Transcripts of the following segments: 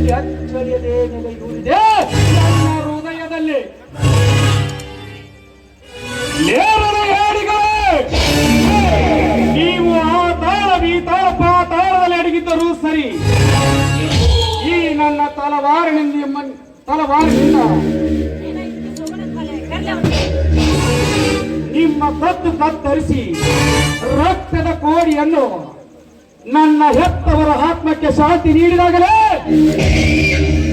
ಮನಸ್ಸಿನಲ್ಲಿ ಅಚ್ಚಳಿಯದೆ ನೆಲೆಯೂರಿದೆ ನನ್ನ ಹೃದಯದಲ್ಲಿ. ನೀವು ಆ ತಾಳವಿ ತಾಳದಲ್ಲಿ ಅಡಗಿದ್ದರೂ ಸರಿ, ಈ ನನ್ನ ತಲವಾರಿನಿಂದ ನಿಮ್ಮ ಕತ್ತರಿಸಿ ರಕ್ತದ ಕೋಡಿಯನ್ನು ನನ್ನ ಹೆತ್ತವರ ಆತ್ಮಕ್ಕೆ ಶಾಂತಿ ನೀಡಿದಾಗಲೇ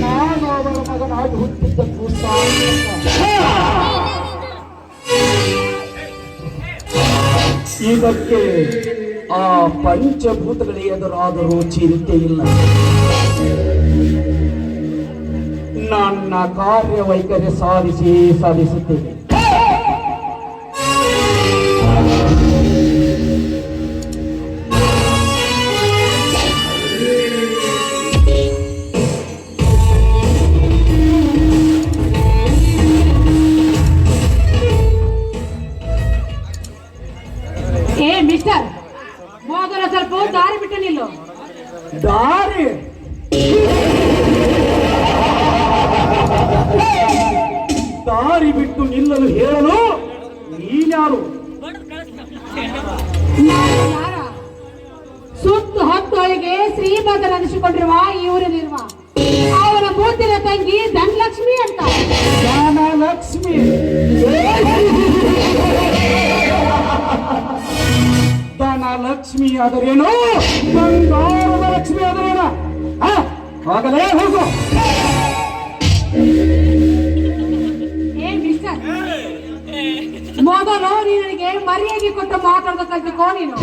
ನಾನು ಅವರ ಮಗನಾಗಿ ಹುಟ್ಟಿದ್ದಕ್ಕೂ ಇದಕ್ಕೆ ಆ ಪಂಚಭೂತಗಳೇ ಎದುರಾದರೂ ಚಿಂತೆ ಇಲ್ಲ. ನನ್ನ ಕಾರ್ಯವೈಖರಿ ಸಾಧಿಸುತ್ತೇನೆ. ಮಿಸ್ಟರ್, ಮೊದಲ ಸ್ವಲ್ಪ ದಾರಿ ಬಿಟ್ಟು ನಿಲ್ಲು. ದಾರಿ ಬಿಟ್ಟು ನಿಲ್ಲಲು ಹೇಳಲು ನೀನ್ಯಾರು? ಸುತ್ತು ಹತ್ತೊಳಗೆ ಶ್ರೀಮಂತರನಿಸಿಕೊಂಡಿರುವ ಇವರಲ್ಲಿರುವ ಅವರ ಮೂತಿನ ತಂಗಿ ಧನಲಕ್ಷ್ಮಿ ಅಂತ. ಧನಲಕ್ಷ್ಮಿ ಧನಲಕ್ಷ್ಮಿ ಆದರೇನು? ಬಂಗಾರದ ಲಕ್ಷ್ಮಿ ಆದರೇನ? ಆಗಲೇ ಹೋಗು. ಮಿಸ್ಟರ್, ಮೊದಲು ನಿನಗೆ ಮರ್ಯಾದೆ ಕೊಟ್ಟು ಮಾತಾಡೋದು ಕಲ್ತಿಕೋ. ನೀನು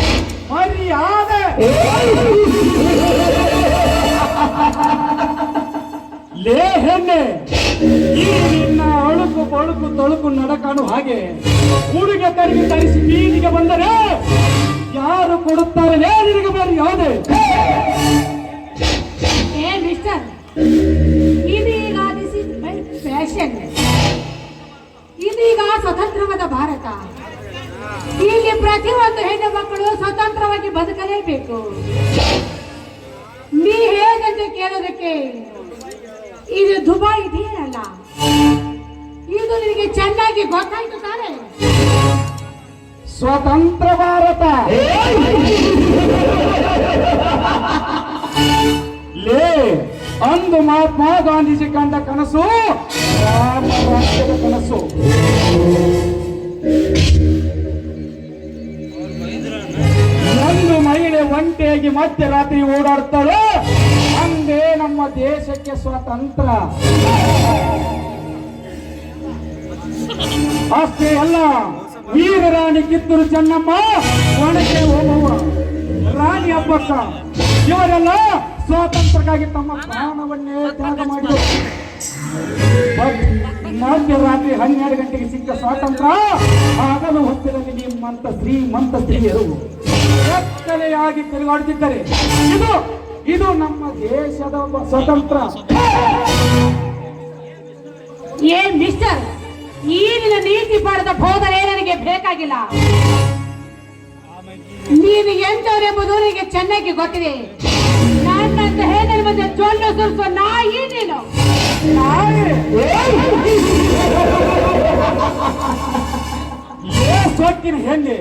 ಮರ್ಯಾದೆ ಲೇ ಹೆಣ್ಣೆ, ಈ ನಿನ್ನ ಅಳುಕು ಬಳುಕು ತೊಳುಕು ನಡಕಾನು ಹಾಗೆ ಹುಡುಗ ತರಿಸಿ ಬೀದಿಗೆ ಬಂದರೆ ಯಾರು ಕೊಡುತ್ತಾರೆ ನಿನಗೆ ಮರ್ಯಾದೆ? ಮಿಸ್ಟರ್, ಇದೀಗ ದಿಸ್ ಇಸ್ ಮೈ ಫ್ಯಾಷನ್. ಇದೀಗ ಸ್ವತಂತ್ರವಾದ ಭಾರತ. ಇಲ್ಲಿ ಪ್ರತಿಯೊಂದು ಹೆಣ್ಣು ಮಕ್ಕಳು ಸ್ವತಂತ್ರವಾಗಿ ಬದುಕಲೇಬೇಕು. ನೀ ಹೇಗಂತ ಕೇಳೋದಕ್ಕೆ ಇದು ದುಬೈ ಇದೆಯಲ್ಲ, ಇದು ನಿನಗೆ ಚೆನ್ನಾಗಿ ಗೊತ್ತಾಯ್ತು ತಾನೆ? ಸ್ವತಂತ್ರ ಭಾರತ ಲೇ, ಅಂದು ಮಹಾತ್ಮ ಗಾಂಧೀಜಿ ಕಂಡ ಕನಸು ರಾಷ್ಟ್ರದ ಕನಸು. ಒಂದು ಮಹಿಳೆ ಒಂಟೆಯಾಗಿ ಮಧ್ಯರಾತ್ರಿ ಓಡಾಡ್ತಾಳೆ, ಅಂದೇ ನಮ್ಮ ದೇಶಕ್ಕೆ ಸ್ವಾತಂತ್ರ್ಯ. ಅಷ್ಟೇ ಅಲ್ಲ, ವೀರರಾಣಿ ಕಿತ್ತೂರು ಚೆನ್ನಮ್ಮ, ಒಣಕೆ ಓಬವ್ವ, ರಾಣಿ ಅಬ್ಬಕ್ಕ ಇವರೆಲ್ಲ ಸ್ವಾತಂತ್ರ್ಯಕ್ಕಾಗಿ ತಮ್ಮ ಪ್ರಾಣವನ್ನೇ ತ್ಯಾಗ ಮಾಡಿದರು. ಮಧ್ಯರಾತ್ರಿ 12 ಗಂಟೆಗೆ ಸಿಕ್ಕ ಸ್ವಾತಂತ್ರ್ಯ ಆಗಲು ಹೊತ್ತಿನಲ್ಲಿ ನಿಮ್ಮಂತ ಶ್ರೀಮಂತ ಸ್ತ್ರೀಯರು ಎಕ್ಕಲೆಯಾಗಿ ತಿರುಗಾಡುತ್ತಿದ್ದಾರೆ. ಇದು ನಮ್ಮ ದೇಶದ ಸ್ವತಂತ್ರ. ಮಿಸ್ಟರ್, ಈ ನಿನ್ನ ನೀತಿ ಪಾಠದ ಬೋಧನೆ ನನಗೆ ಬೇಕಾಗಿಲ್ಲ. ನೀನು ಎಂತವರೆಂಬುದು ನನಗೆ ಚೆನ್ನಾಗಿ ಗೊತ್ತಿದೆ. ನನ್ನಂತ ಹೇಗೆ ಮತ್ತೆ ಚೊಲ್ಲು ಸುರಿಸುವ ನಾಯಿ ನೀನು. ಸೊಕ್ಕಿನ ಹೆಣ್ಣೆ,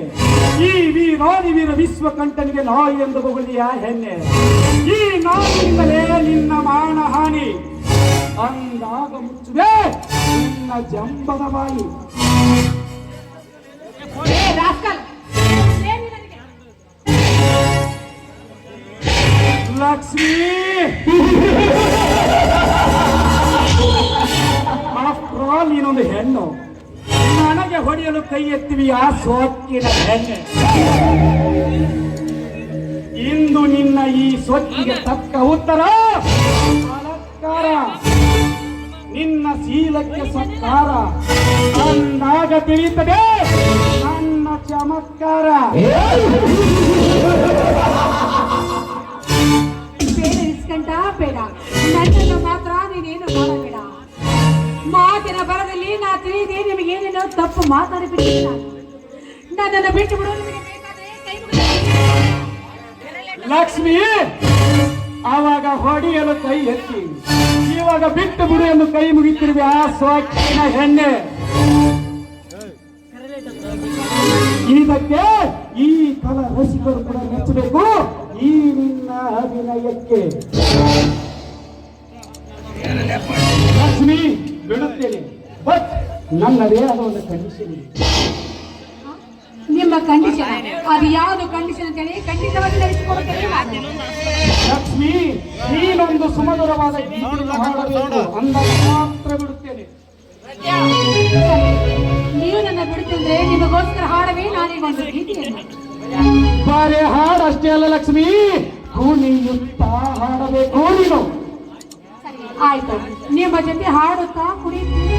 ಈ ವೀರ ವಿಶ್ವಕಂಠನಿಗೆ ನಾಯಿ ಎಂದು ಬಗುಳಿಯ ಹೆಣ್ಣೆ. ಈ ನಾಯಿಯಿಂದಲೇ ನಿನ್ನ ಮಾನಹಾನಿ. ಅಂದಾಗ ಮುಚ್ಚುವೆ ನಿನ್ನ ಜಂಬದ ಬಾಯಿ. ಲಕ್ಷ್ಮಿ, ಆಫ್ಟರ್ ಆಲ್ ನೀನೊಂದು ಹೆಣ್ಣು, ನನಗೆ ಹೊಡೆಯಲು ಕೈ ಎತ್ತಿವಿ ಆ ಸೊಕ್ಕಿನ ಹೆಣ್ಣೆ. ಇಂದು ನಿನ್ನ ಈ ಸೊಕ್ಕಿಗೆ ತಕ್ಕ ಉತ್ತರ ಅಲಂಕಾರ, ನಿನ್ನ ಶೀಲಕ್ಕೆ ಸತ್ಕಾರ. ಅಂದಾಗ ತಿಳಿಯುತ್ತದೆ ನನ್ನ ಚಮತ್ಕಾರ. ಬೇಡ, ನನ್ನನ್ನು ಮಾತ್ರ ನೀನೇನು ಮಾಡಬೇಡ. ಮಾತಿನ ಬರದಲ್ಲಿ ನಾ ತಿಳಿದೇ ನಿಮಗೇನೇನೋ ತಪ್ಪು ಮಾತಾಡಿಬಿಟ್ಟಿಲ್ಲ. ನನ್ನನ್ನು ಬಿಟ್ಟು ಬಿಡು. ನಿಮಗೆ ಬೇಕಾದ್ರೆ ಕೈ ಲಕ್ಷ್ಮಿ, ಆವಾಗ ಹೊಡೆಯಲು ಕೈ ಎತ್ತಿ, ಇವಾಗ ಬಿಟ್ಟು ಬಿಡು ಎಂದು ಕೈ ಮುಗಿತಿರುವೆ ಆ ಸೊಕ್ಕಿನ ಹೆಣ್ಣೆ. ಇದಕ್ಕೆ ಈ ಕಲಾ ರಸಿಕರು ಕೂಡ ಮೆಚ್ಚಬೇಕು ಈ ನಿನ್ನ ಅಭಿನಯಕ್ಕೆ. ಲಕ್ಷ್ಮಿ, ಬಿಡುತ್ತೇನೆ, ಬಟ್ ನನ್ನದೇ ಆದ ಒಂದು ಕಂಡೀಷನ್ ಇದೆ. ನಿಮ್ಮ ಕಂಡೀಷನ್ ಅದು ಯಾವುದು ಕಂಡೀಷನ್ ಅಂತೇಳಿ ಖಂಡಿತವಾಗಿ ನಡೆಸಿಕೊಡುತ್ತೇನೆ. ಲಕ್ಷ್ಮಿ, ನೀನೊಂದು ಸುಮಧುರವಾದ ಗೀತೆಯನ್ನು ಹಾಡಬೇಕು, ಅಂದಾಗ ಮಾತ್ರ ಬಿಡುತ್ತೇನೆ. ನೀವು ನನ್ನ ಬಿಡುತ್ತಂದ್ರೆ ನಿಮಗೋಸ್ಕರ ಹಾಡವೇ ನಾನೀಗ ಒಂದು ಗೀತೆಯನ್ನು. ಬಾರೆ ಹಾಡಷ್ಟೇ ಅಲ್ಲ ಲಕ್ಷ್ಮಿ, ಕುಣಿಯುತ್ತಾ ಹಾಡಬೇಕು ನೀನು. ಆಯ್ತು, ನಿಮ್ಮ ಜೊತೆ ಹಾಡುತ್ತಾ ಕುಣಿಯುತ್ತೀನಿ.